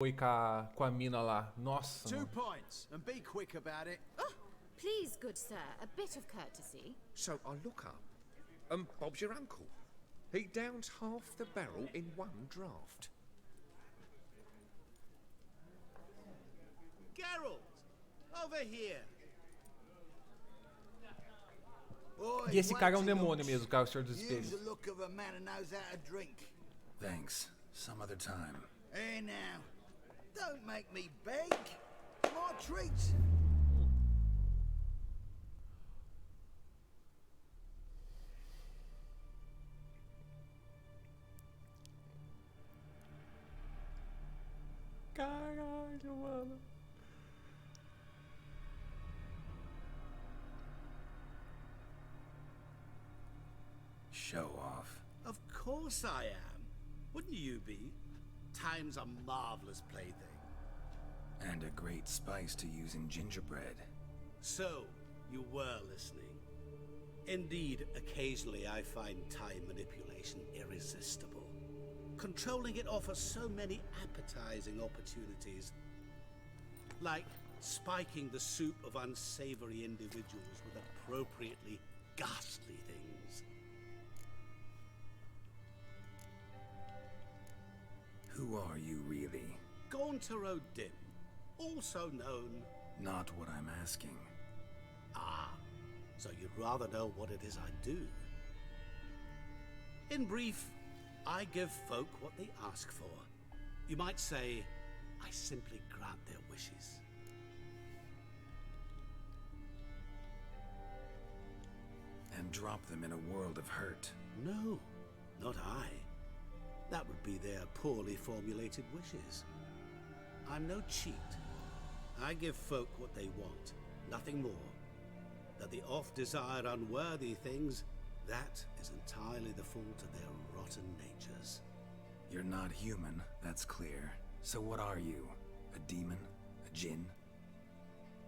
Foi com a mina lá. Nossa, Two mano. pints, and be quick about it. Please, good sir, a bit of courtesy. So I look up, and Bob's your uncle. He downs half the barrel in one draught. Geralt, over here. Boy, E esse cara é um wait till demônio you- mesmo, o cara, o Senhor dos Use the Espelhos. look of a man who knows how to drink. Thanks. Some other time. Hey now, don't make me beg. My treat. Caralho, mano. Show off. Of course I am. Wouldn't you be? Time's a marvelous plaything. And a great spice to use in gingerbread. So, you were listening. Indeed, occasionally I find time manipulation irresistible. Controlling it offers so many appetizing opportunities. Like spiking the soup of unsavory individuals with appropriately ghastly things. Who are you really? Gauntero Dim, also known... Not what I'm asking. Ah, so you'd rather know what it is I do. In brief, I give folk what they ask for. You might say, I simply grant their wishes. And drop them in a world of hurt. No, not I. That would be their poorly formulated wishes. I'm no cheat. I give folk what they want, nothing more. That they oft desire unworthy things, that is entirely the fault of their rotten natures. You're not human, that's clear. So what are you? A demon? A djinn?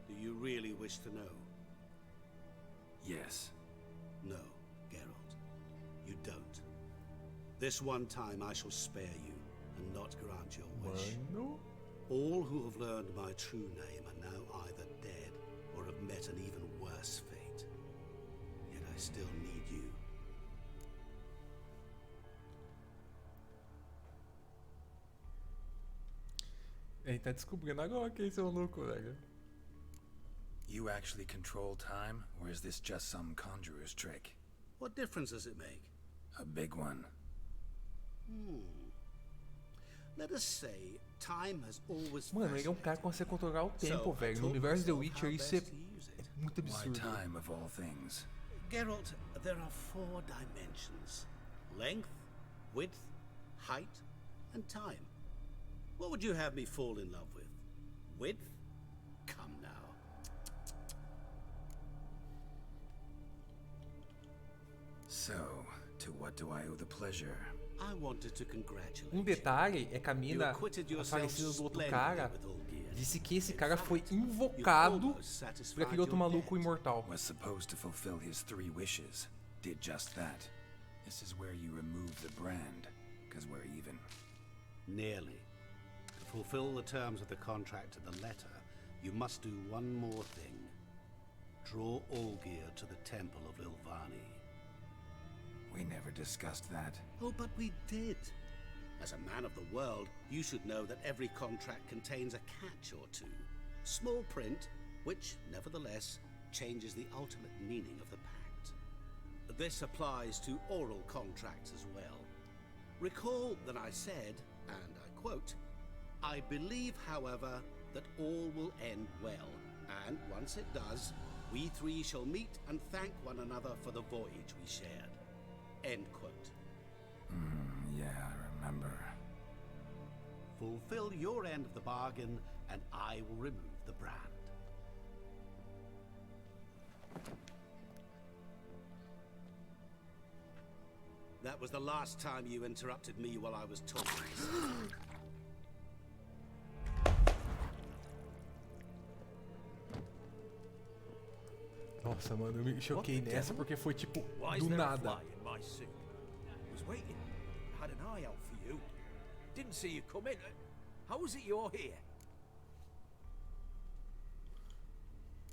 Do you really wish to know? Yes. No, Geralt. You don't. This one time I shall spare you and not grant your wish. Mano. All who have learned my true name are now either dead or have met an even worse fate. Yet I still need you. Ele tá descobrindo agora que esse é o louco, velho. You actually control time, or is this just some conjurer's trick? What difference does it make? A big one. Let us say time has always Mano, ele é um cara que consegue controlar o tempo, velho. No universo de The Witcher isso é muito Why absurdo. time of all things? Geralt, there are 4 dimensions. Length, width, height, and time. What would you have me fall in love with? Width? Come now. So, to what do I owe the pleasure? I wanted to congratulate Um detalhe é que a you. You mina, acquitted a yourself falecida do outro splendidly cara, with Olgierd. disse que esse In cara fact, foi you've invocado almost por satisfied aquele outro your maluco debt. imortal. Was supposed to fulfill his 3 wishes. Did just that. This is where you remove the brand, because we're even. Nearly. To fulfill the terms of the contract to the letter, you must do one more thing. Draw Olgierd to the Temple of Ilvani. We never discussed that. Oh, but we did. As a man of the world, you should know that every contract contains a catch or two. Small print, which, nevertheless, changes the ultimate meaning of the pact. This applies to oral contracts as well. Recall that I said, and I quote, I believe, however, that all will end well, and once it does, we 3 shall meet and thank one another for the voyage we shared. End quote. Yeah, I remember. Fulfill your end of the bargain, and I will remove the brand. That was the last time you interrupted me while I was talking. Nossa, mano, eu me choquei nessa porque foi tipo do nada. My suit. Was waiting. Had an eye out for you. Didn't see you come in. How is it you're here?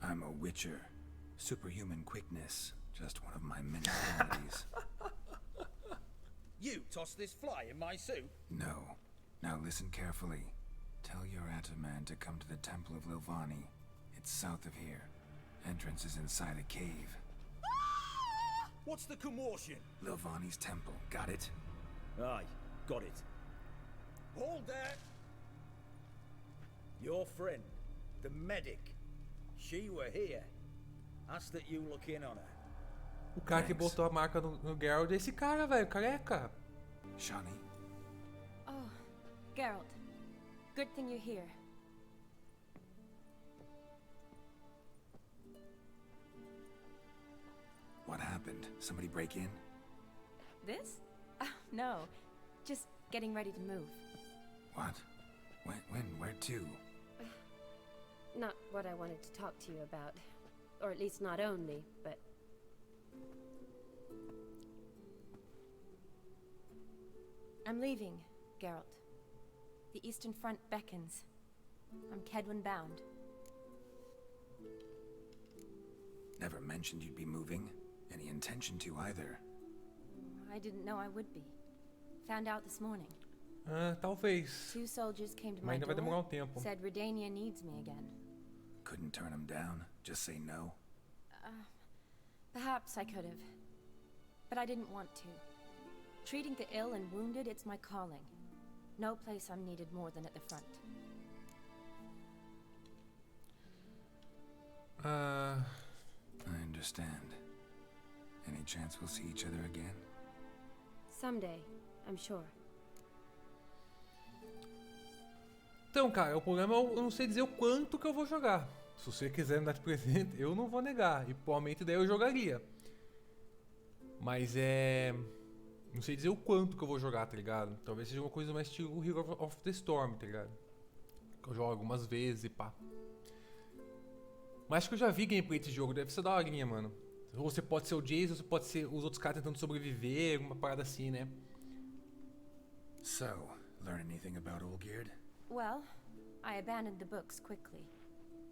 I'm a witcher. Superhuman quickness. Just one of my many qualities. You tossed this fly in my soup? No. Now listen carefully. Tell your Ataman to come to the Temple of Lilvani. It's south of here. Entrance is inside a cave. What's the commotion? Lilvani's temple. Got it? Aye, got it. Hold there! Your friend, the medic, she were here. Ask that you look in on her. O cara que botou a marca no Geralt é esse cara, velho, careca. Shani? Oh, Geralt. Good thing you're here. What happened? Somebody break in? This? No. Just getting ready to move. What? When? Where to? Not what I wanted to talk to you about. Or at least not only, but... I'm leaving, Geralt. The Eastern Front beckons. I'm Kedwin bound. Never mentioned you'd be moving. Any intention to either. I didn't know I would be. Found out this morning. Talvez. 2 soldiers came to Mas my ainda vai demorar door, tempo. said Redania needs me again. Couldn't turn him down? Just say no? Perhaps I could have. But I didn't want to. Treating the ill and wounded, it's my calling. No place I'm needed more than at the front. I understand. Any chance we'll see each other again? Someday, I'm sure. Então, cara, o problema é eu não sei dizer o quanto que eu vou jogar. Se você quiser me dar de presente, eu não vou negar. E provavelmente daí eu jogaria. Mas não sei dizer o quanto que eu vou jogar, tá ligado? Talvez seja uma coisa mais estilo Hero of the Storm, tá ligado? Que eu jogo algumas vezes e pá. Mas acho que eu já vi gameplay desse jogo, deve ser da horinha, mano. Ou você pode ser o Jason, ou você pode ser os outros caras tentando sobreviver, uma parada assim, né? So, learn anything about Olgierd? Well, I abandoned the books quickly.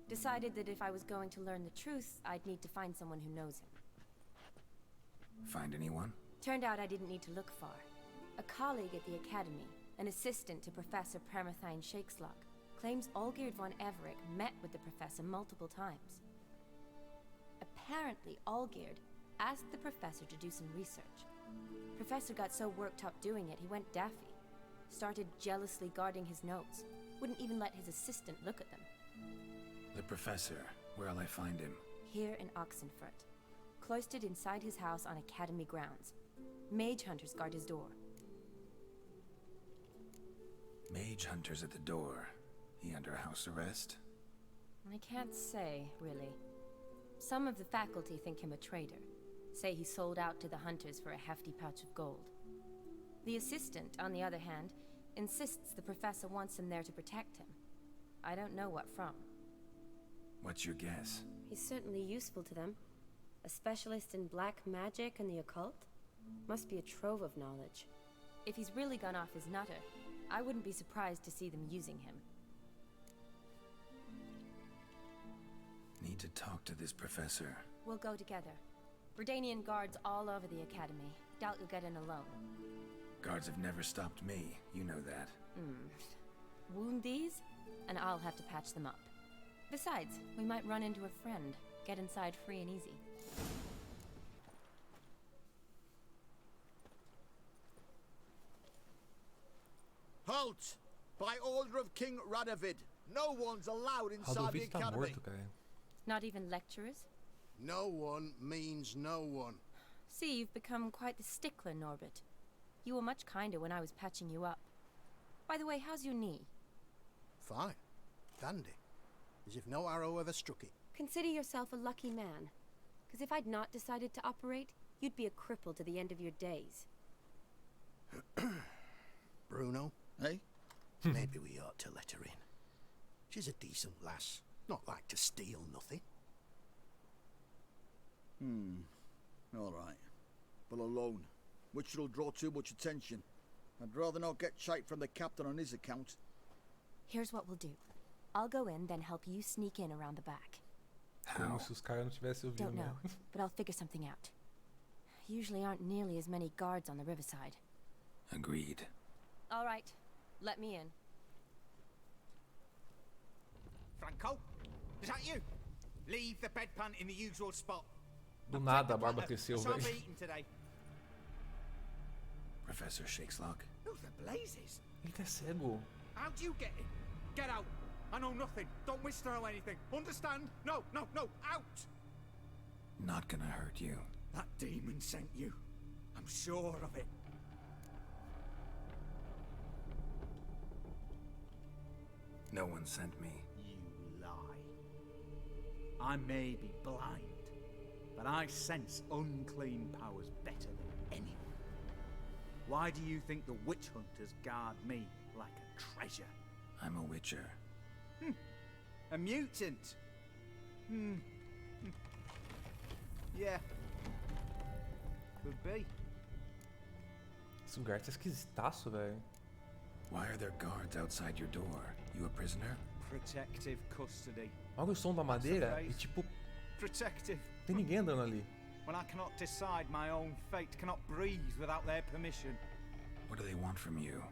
Decided that if I was going to learn the truth, I'd need to find someone who knows him. Find anyone? Turned out I didn't need to look far. A colleague at the academy, an assistant to Professor Permathine Shakeslok, claims Olgierd von Everett met with the professor multiple times. Apparently, Olgierd asked the professor to do some research. Professor got so worked up doing it, he went daffy. Started jealously guarding his notes. Wouldn't even let his assistant look at them. The professor. Where'll I find him? Here in Oxenfurt. Cloistered inside his house on academy grounds. Mage hunters guard his door. Mage hunters at the door. He under house arrest? I can't say, really. Some of the faculty think him a traitor. Say he sold out to the hunters for a hefty pouch of gold. The assistant, on the other hand, insists the professor wants him there to protect him. I don't know what from. What's your guess? He's certainly useful to them. A specialist in black magic and the occult? Must be a trove of knowledge. If he's really gone off his nutter, I wouldn't be surprised to see them using him. Need to talk to this professor. We'll go together. Redanian guards all over the academy. Doubt you'll get in alone. Guards have never stopped me. You know that. Wound these, and I'll have to patch them up. Besides, we might run into a friend. Get inside free and easy. Halt! By order of King Radovid, no one's allowed inside the Radovid tá academy. morto, cara. Not even lecturers? No one means no one. See, you've become quite the stickler, Norbert. You were much kinder when I was patching you up. By the way, how's your knee? Fine. Dandy. As if no arrow ever struck it. Consider yourself a lucky man. Because if I'd not decided to operate, you'd be a cripple to the end of your days. Bruno, Hey? maybe we ought to let her in. She's a decent lass. Not like to steal nothing. All right. But alone. Which will draw too much attention. I'd rather not get shite from the captain on his account. Here's what we'll do. I'll go in, then help you sneak in around the back. Como se os caras não tivessem ouvido, Don't né? know, but I'll figure something out. Usually aren't nearly as many guards on the riverside. Agreed. All right, let me in. Franco, is that you? Leave the bedpan in the usual spot. Do nada a barba cresceu, velho. Today. Professor Shakeslock? Who the blazes? Ele tá cego. How'd you get in? Get out. I know nothing. Don't whisper or anything. Understand? No, no, no. Out. Not gonna hurt you. That demon sent you. I'm sure of it. No one sent me. You lie. I may be blind, but I sense unclean powers better than anyone. Why do you think the witch hunters guard me like a treasure? I'm a witcher. A mutant? Yeah. Could be. Esse lugar tá esquisitaço, velho. Why are there guards outside your door? You a prisoner? Protective custody. Olha o som da madeira e tipo, Protective. tem ninguém andando ali. When I cannot decide my own fate, cannot breathe without their permission. What do they want from you?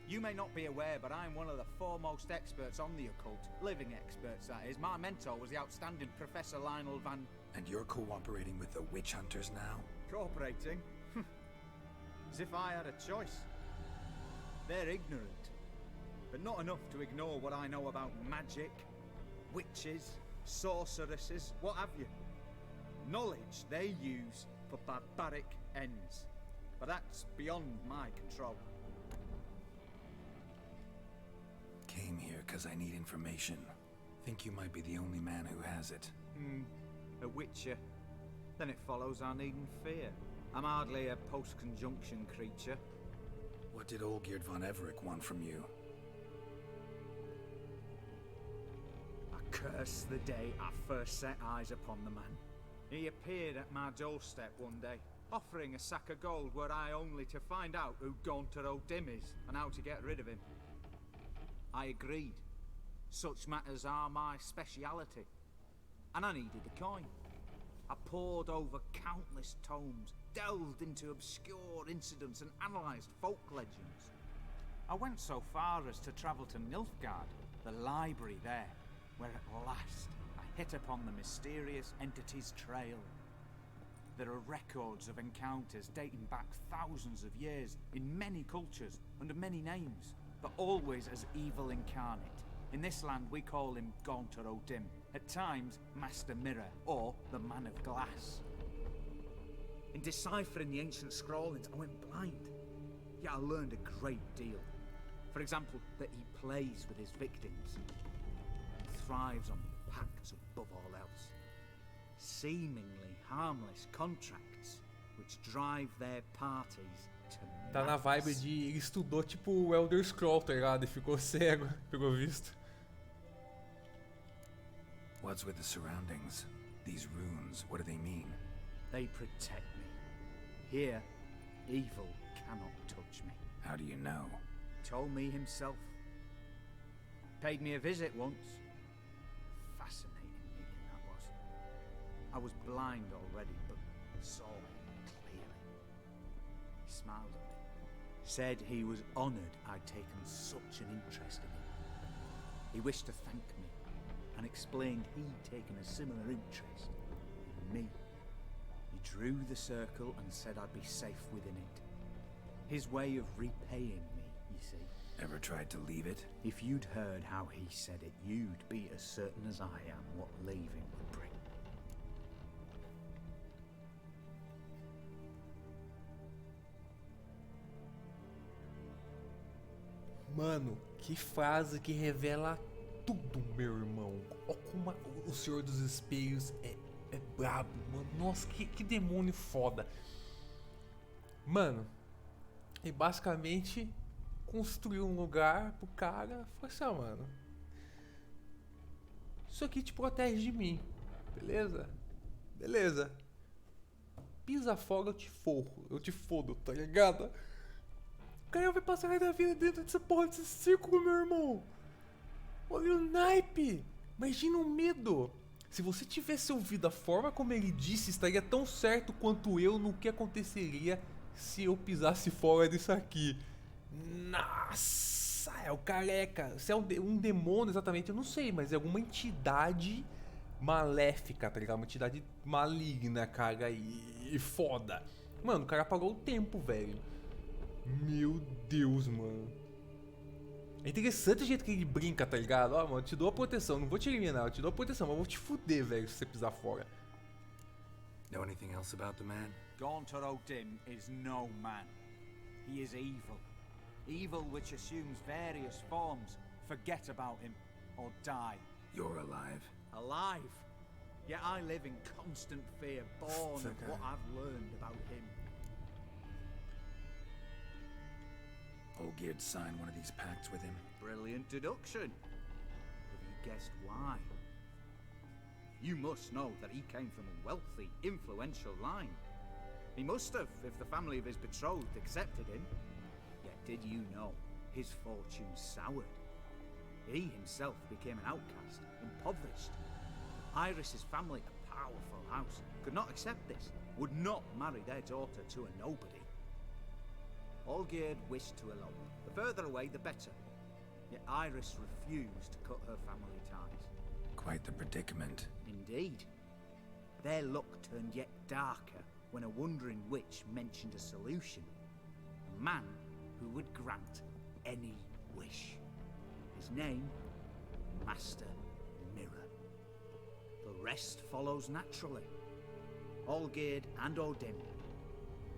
You may not be aware, but I'm one of the foremost experts on the occult. Living experts, that is. My mentor was the outstanding Professor Lionel Van... And you're cooperating with the witch hunters now? Cooperating? As if I had a choice. They're ignorant, but not enough to ignore what I know about magic, witches, sorceresses, what have you. Knowledge they use for barbaric ends. But that's beyond my control. Came here because I need information. Think you might be the only man who has it. A witcher. Then it follows I needn't fear. I'm hardly a post-conjunction creature. What did Olgierd von Everec want from you? I curse the day I first set eyes upon the man. He appeared at my doorstep one day, offering a sack of gold were I only to find out who Gaunter O'Dim is and how to get rid of him. I agreed. Such matters are my speciality. And I needed the coin. I pored over countless tomes, delved into obscure incidents and analysed folk legends. I went so far as to travel to Nilfgaard, the library there, where at last I hit upon the mysterious entity's trail. There are records of encounters dating back thousands of years in many cultures, under many names, but always as evil incarnate. In this land we call him Gaunter O'Dim, at times Master Mirror, or the Man of Glass. In deciphering the ancient scrawlings, I went blind. Yet I learned a great deal. For example, that he plays with his victims. He thrives on pacts above all else. Seemingly harmless contracts which drive their parties to Tá na vibe de... Ele estudou tipo o Elder Scroll, tá ligado? E ficou cego, pegou visto. What's with the surroundings? These runes, what do they mean? They protect me. Here, evil cannot touch me. How do you know? Told me himself. Paid me a visit once. Fascinating meeting that was. I was blind already, but saw clearly. He smiled at me. Said he was honoured I'd taken such an interest in him. He wished to thank me, and explained he'd taken a similar interest in me. He drew the circle and said I'd be safe within it. His way of repaying me, you see. Ever tried to leave it? If you'd heard how he said it, you'd be as certain as I am what leaving would bring. Mano, que frase que revela tudo, meu irmão. Ó como o Senhor dos Espelhos é brabo, mano. Nossa, que demônio foda. Mano, ele basicamente construiu um lugar pro cara. Falou assim, ó, mano. Isso aqui te protege de mim. Beleza? Beleza. Pisa fora, eu te fodo, tá ligado? O cara vai passar a vida dentro dessa porra desse círculo, meu irmão. Olha o naipe! Imagina o medo! Se você tivesse ouvido a forma como ele disse, estaria tão certo quanto eu no que aconteceria se eu pisasse fora disso aqui. Nossa, é o careca. Se é um demônio exatamente, eu não sei, mas é alguma entidade maléfica, tá ligado? Uma entidade maligna, cara, e foda. Mano, o cara apagou o tempo, velho. Meu Deus, mano. É interessante o jeito que ele brinca, tá ligado? Ó, mano, eu te dou a proteção, não vou te eliminar, eu te dou a proteção, mas eu vou te fuder, velho, se você pisar fora. Know anything else about the man? Gaunter O'Dim is no man. He is evil. Evil which assumes various forms. Forget about him, or die. You're alive. Alive? Yet I live in constant fear, born of what I've learned about him. Olgierd signed one of these pacts with him. Brilliant deduction. Have you guessed why? You must know that he came from a wealthy, influential line. He must have, if the family of his betrothed accepted him. Yet did you know his fortune soured? He himself became an outcast, impoverished. Iris's family, a powerful house, could not accept this, would not marry their daughter to a nobody. Olgierd wished to elope. The further away, the better. Yet Iris refused to cut her family ties. Quite the predicament. Indeed. Their luck turned yet darker when a wandering witch mentioned a solution. A man who would grant any wish. His name, Master Mirror. The rest follows naturally. Olgierd and Odin,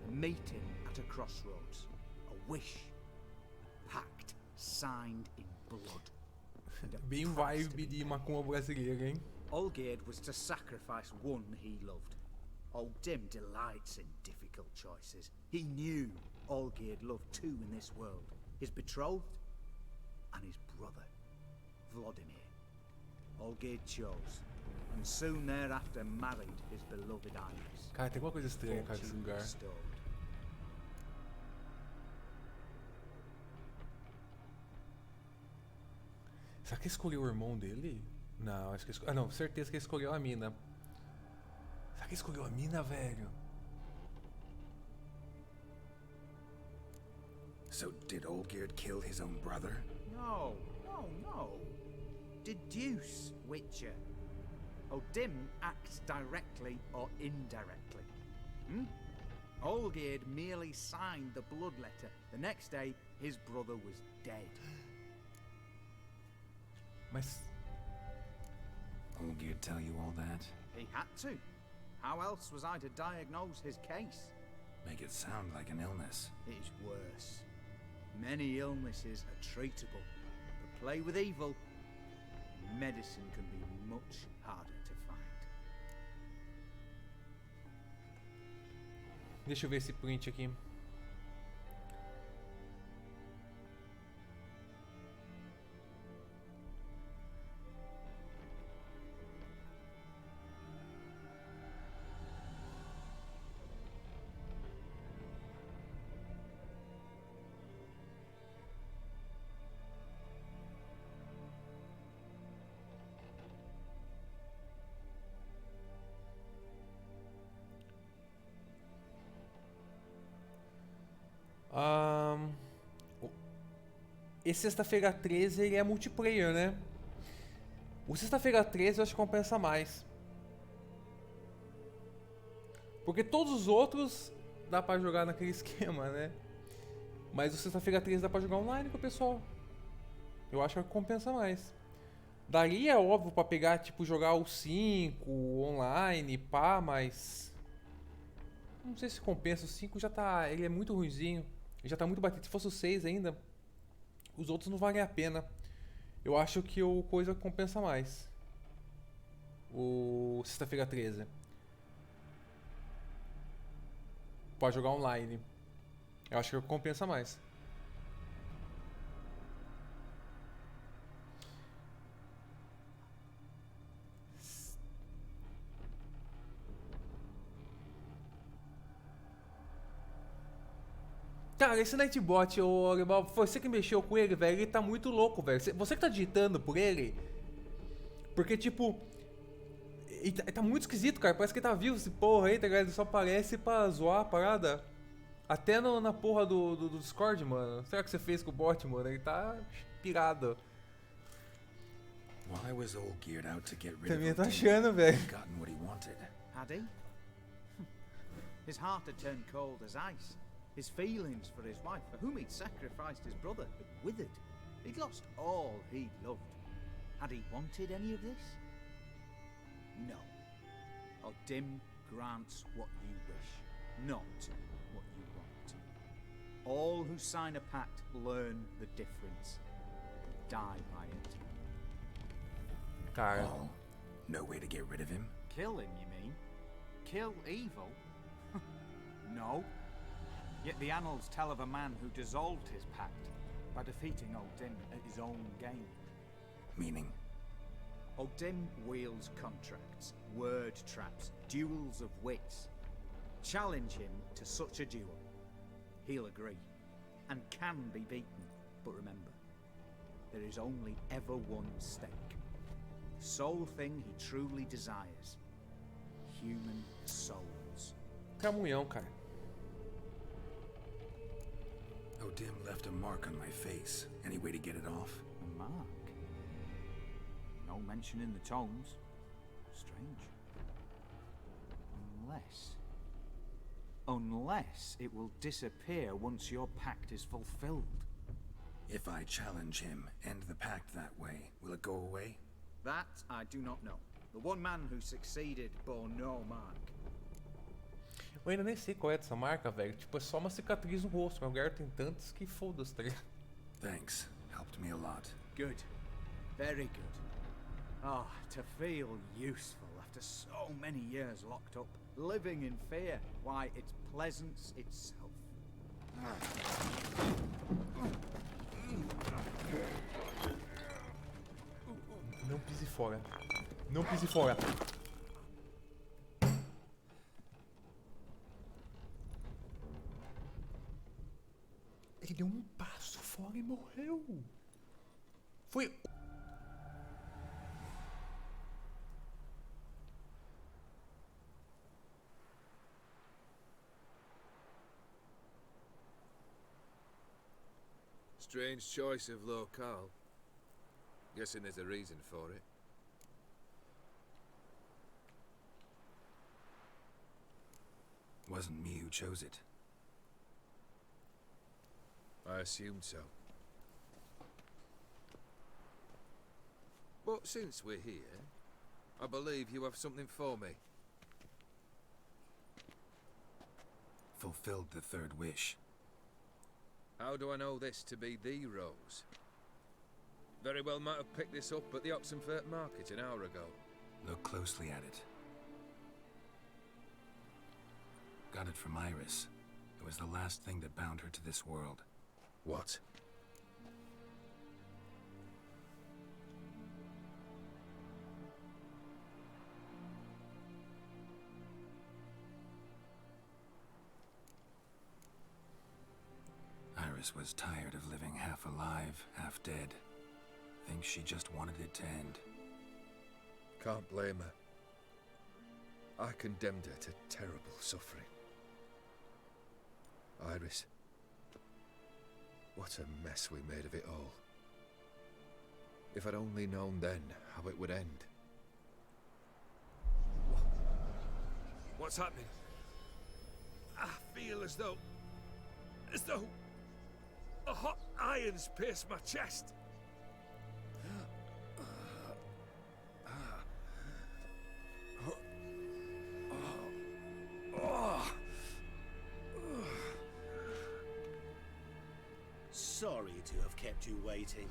a meeting at a crossroads. A wish. A pact signed in blood. Bem vibe de macumba brasileira, hein? Olgierd was to sacrifice one he loved. Odin delights in difficult choices. He knew Olgierd loved two in this world. His betrothed and his brother, Vladimir. Olgierd chose, and soon thereafter married his beloved Iris. Cara, tem alguma coisa estranha, cara, nesse lugar. Será que ele escolheu o irmão dele? Não, acho que ele não, certeza que ele escolheu a mina. Será que ele escolheu a mina, velho? So did Olgierd kill his own brother? No. Deduce, Witcher. Odin acts directly or indirectly. Olgierd merely signed the blood letter. The next day, his brother was dead. Mas... Olgierd tell you all that? He had to. How else was I to diagnose his case? Make it sound like an illness. It is worse. Many illnesses are treatable, but play with evil, medicine can be much harder to find. Deixa eu ver esse print aqui. Esse Sexta-feira 13 ele é multiplayer, né? O Sexta-feira 13 eu acho que compensa mais. Porque todos os outros dá pra jogar naquele esquema, né? Mas o Sexta-feira 13 dá pra jogar online com o pessoal. Eu acho que compensa mais. Daí é óbvio pra pegar, tipo, jogar o 5 online, pá, mas... Não sei se compensa. O 5 já tá... Ele é muito ruinzinho. Ele já tá muito batido. Se fosse o 6 ainda... Os outros não valem a pena. Eu acho que o coisa compensa mais. O Sexta-feira 13. Pode jogar online. Eu acho que compensa mais. Cara, esse Nightbot, ô Alemão, você que mexeu com ele, velho, ele tá muito louco, velho. Você que tá digitando por ele. Porque, tipo. Ele tá muito esquisito, cara. Parece que ele tá vivo esse porra aí, tá ligado? Ele só aparece pra zoar a parada. Até na porra do Discord, mano. Será que você fez com o bot, mano? Ele tá pirado. Well, I was all geared out to get rid Também of tô Odin. achando, velho. Gotten what he wanted. Had he? His heart had turned cold as ice. His feelings for his wife, for whom he'd sacrificed his brother, had withered. He'd lost all he'd loved. Had he wanted any of this? No. Odin grants what you wish, not what you want. All who sign a pact learn the difference, die by it. Cara. Well, no way to get rid of him? Kill him, you mean? Kill evil? No. Yet the annals tell of a man who dissolved his pact by defeating Odin at his own game. Meaning? Odin wields contracts, word traps, duels of wits. Challenge him to such a duel. He'll agree, and can be beaten. But remember, there is only ever one stake. The sole thing he truly desires. Human souls. Camunhão, cara. Odin left a mark on my face. Any way to get it off? A mark? No mention in the tomes. Strange. Unless it will disappear once your pact is fulfilled. If I challenge him, end the pact that way, will it go away? That I do not know. The one man who succeeded bore no mark. Eu ainda nem sei qual é dessa marca, velho. Tipo, é só uma cicatriz no rosto. Mas o lugar tem tantos que foda-se, tá ligado? Thanks. Helped me a lot. Good. Very good. Ah, to feel useful after so many years locked up, living in fear. Why, it's pleasance itself. Não pise fora. Não pise fora. Ele deu um passo fora e morreu. Foi... Strange choice of locale. Guessing there's a reason for it. Wasn't me who chose it. I assumed so. But since we're here, I believe you have something for me. Fulfilled the third wish. How do I know this to be the rose? Very well might have picked this up at the Oxenfurt market an hour ago. Look closely at it. Got it from Iris. It was the last thing that bound her to this world. What? Iris was tired of living half alive, half dead. Thinks she just wanted it to end. Can't blame her. I condemned her to terrible suffering. Iris. What a mess we made of it all. If I'd only known then how it would end. What's happening? I feel as though a hot iron's pierced my chest. Sorry to have kept you waiting.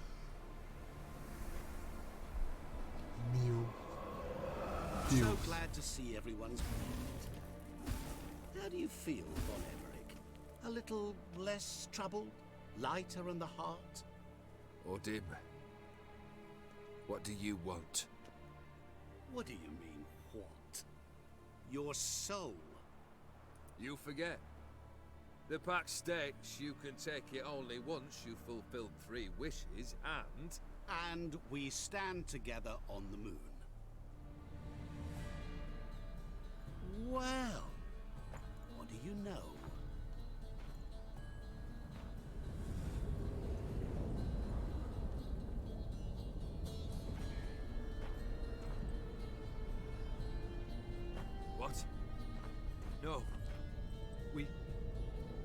So glad to see everyone's back. How do you feel, Von Emmerich? A little less troubled? Lighter in the heart? Odin, what do you want? What do you mean, what? Your soul. You forget. The pact states you can take it only once you've fulfilled 3 wishes, and... And we stand together on the moon. Well, what do you know? What? No.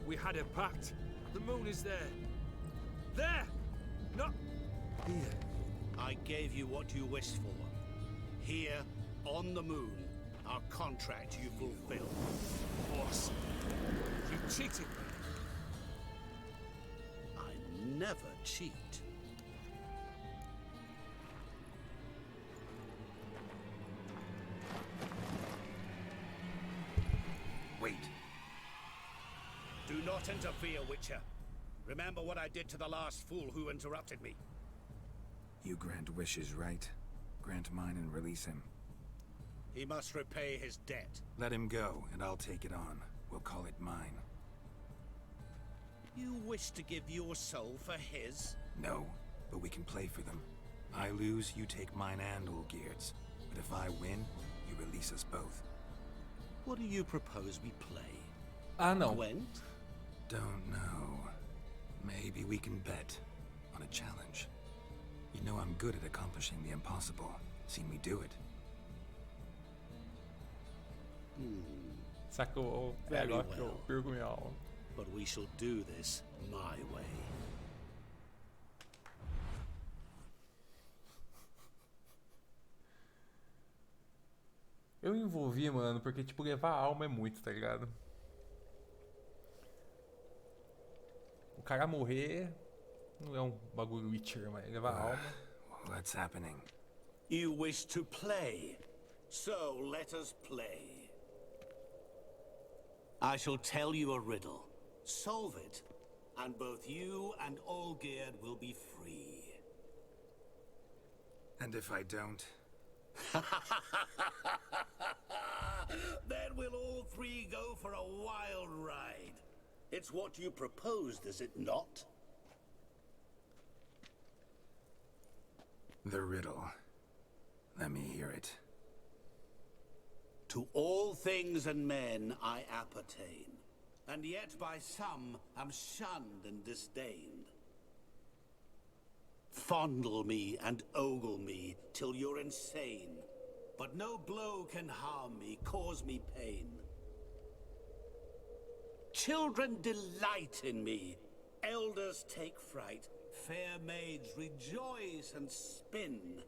We had a pact. The moon is there. There! Not here. I gave you what you wished for. Here, on the moon, our contract you fulfilled. Boss, you cheated me. I never cheat. Wait. Do not interfere, Witcher. Remember what I did to the last fool who interrupted me. You grant wishes, right? Grant mine and release him. He must repay his debt. Let him go, and I'll take it on. We'll call it mine. You wish to give your soul for his? No, but we can play for them. I lose, you take mine and Olgierd's. But if I win, you release us both. What do you propose we play? Ah, não. Gwent? Don't know. Maybe we can bet on a challenge. You know I'm good at accomplishing the impossible. Seen me do it. Sacou? Very Agora que eu well. perco minha alma. But we shall do this my way. Eu me envolvi, mano, porque, tipo, levar a alma é muito, tá ligado? O cara morrer não é um bagulho Witcher, mas levar a alma. What's happening? You wish to play, so let us play. I shall tell you a riddle. Solve it, and both you and Olgierd will be free. And if I don't? Then we'll all 3 go for a wild ride. It's what you proposed, is it not? The riddle. Let me hear it. To all things and men I appertain, and yet by some am shunned and disdained. Fondle me and ogle me till you're insane, but no blow can harm me, cause me pain. Children delight in me, elders take fright, fair maids rejoice and spin.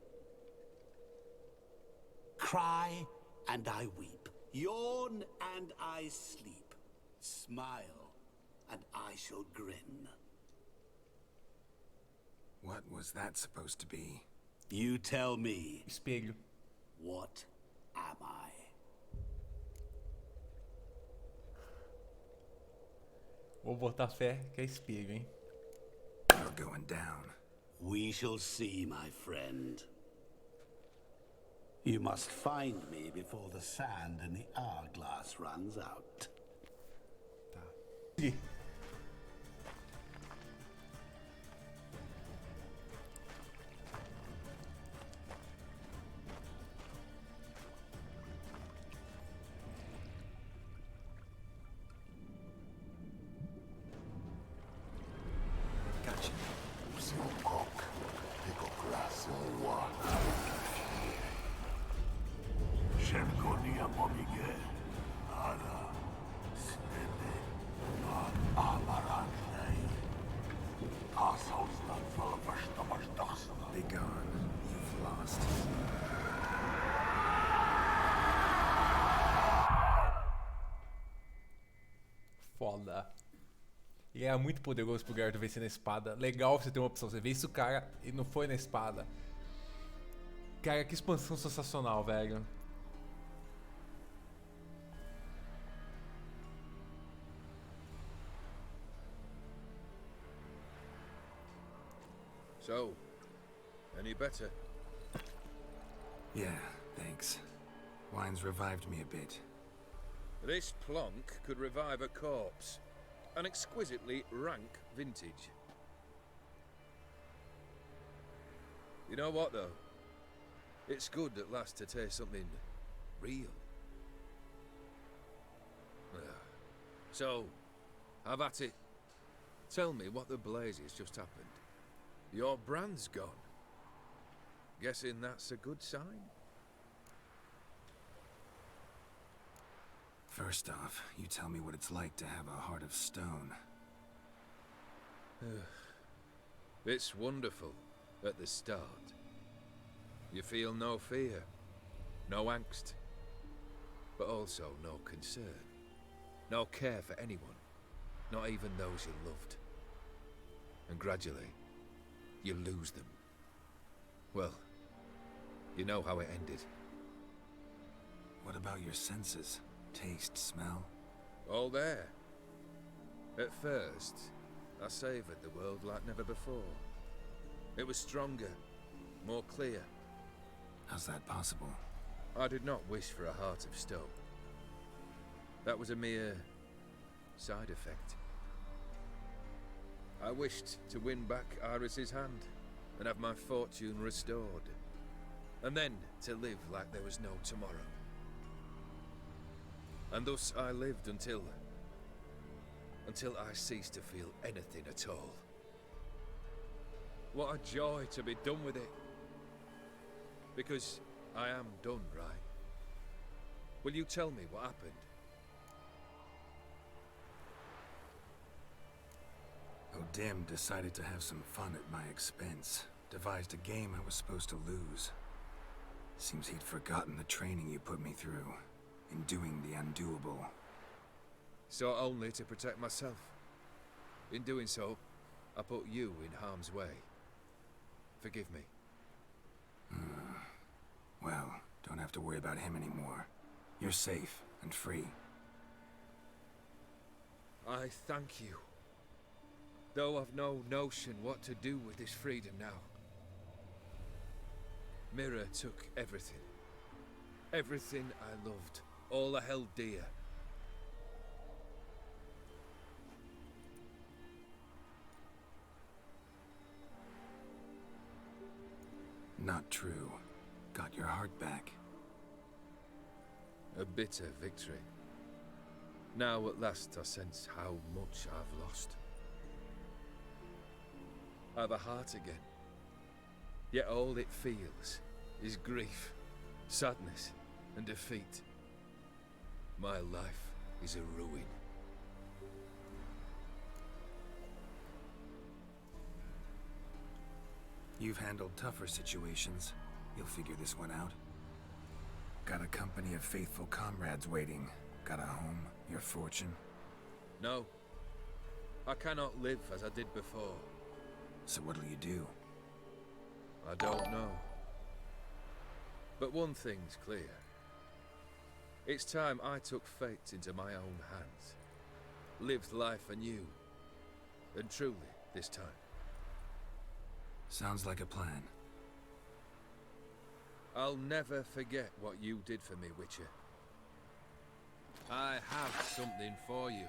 Cry and I weep, yawn and I sleep, smile and I shall grin. What was that supposed to be? You tell me, Espelho. what am I? Vou botar fé que é espelho, hein? You're going down. We shall see, my friend. You must find me before the sand in the hourglass runs out. Tá. Gotcha. Be gone. You've lost. Foda. E é muito poderoso pro Geralt vencer na espada. Legal você ter uma opção. Você vê se o cara e não foi na espada. Cara, que expansão sensacional, velho. So, any better? Yeah, thanks. Wine's revived me a bit. This plonk could revive a corpse. an exquisitely rank vintage. You know what, though? It's good at last to taste something real. So, have at it. Tell me what the blazes just happened. Your brand's gone. Guessing that's a good sign? First off, you tell me what it's like to have a heart of stone. It's wonderful at the start. You feel no fear, no angst, but also no concern, no care for anyone, not even those you loved. And gradually, you lose them. Well, you know how it ended. What about your senses? Taste, smell? All there. At first, I savoured the world like never before. It was stronger, more clear. How's that possible? I did not wish for a heart of stone. That was a mere side effect. I wished to win back Iris's hand and have my fortune restored. And then to live like there was no tomorrow. And thus I lived until I ceased to feel anything at all. What a joy to be done with it. Because I am done, right? Will you tell me what happened? O'Dim decided to have some fun at my expense. Devised a game I was supposed to lose. Seems he'd forgotten the training you put me through. In doing the undoable. So only to protect myself. In doing so, I put you in harm's way. Forgive me. Well, don't have to worry about him anymore. You're safe and free. I thank you. Though I've no notion what to do with this freedom now. Mira took everything. Everything I loved. All I held dear. Not true. Got your heart back. A bitter victory. Now at last I sense how much I've lost. I've a heart again. Yet all it feels is grief, sadness, and defeat. My life is a ruin. You've handled tougher situations. You'll figure this one out. Got a company of faithful comrades waiting. Got a home, your fortune. No. I cannot live as I did before. So what'll you do? I don't know. But one thing's clear. It's time I took fate into my own hands. Lived life anew. And truly, this time. Sounds like a plan. I'll never forget what you did for me, Witcher. I have something for you.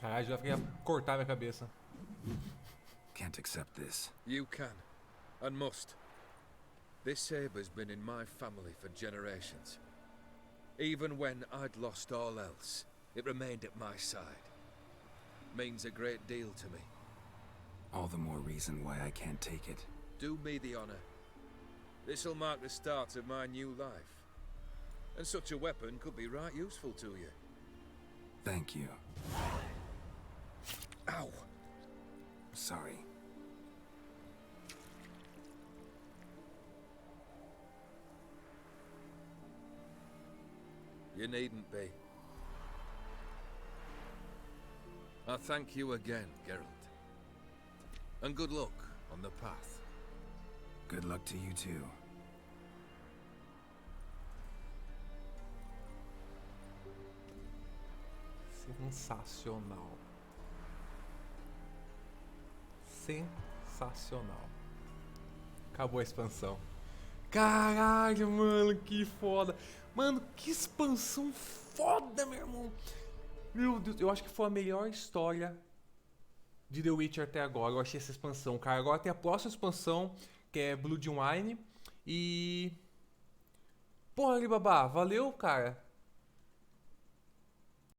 Caralho, já fiquei a cortar minha cabeça. Can't accept this. You can, and must. This saber's been in my family for generations. Even when I'd lost all else, it remained at my side. Means a great deal to me. All the more reason why I can't take it. Do me the honor. This'll mark the start of my new life. And such a weapon could be right useful to you. Thank you. Ow! Sorry. You needn't be. I thank you again, Geralt. And good luck on the path. Good luck to you too. Sensacional. Sensacional. Acabou a expansão. Caralho, mano, que foda. Mano, que expansão foda, meu irmão. Meu Deus, eu acho que foi a melhor história de The Witcher até agora. Eu achei essa expansão, cara. Agora tem a próxima expansão, que é Blood and Wine. E... Porra, Alibaba, valeu, cara.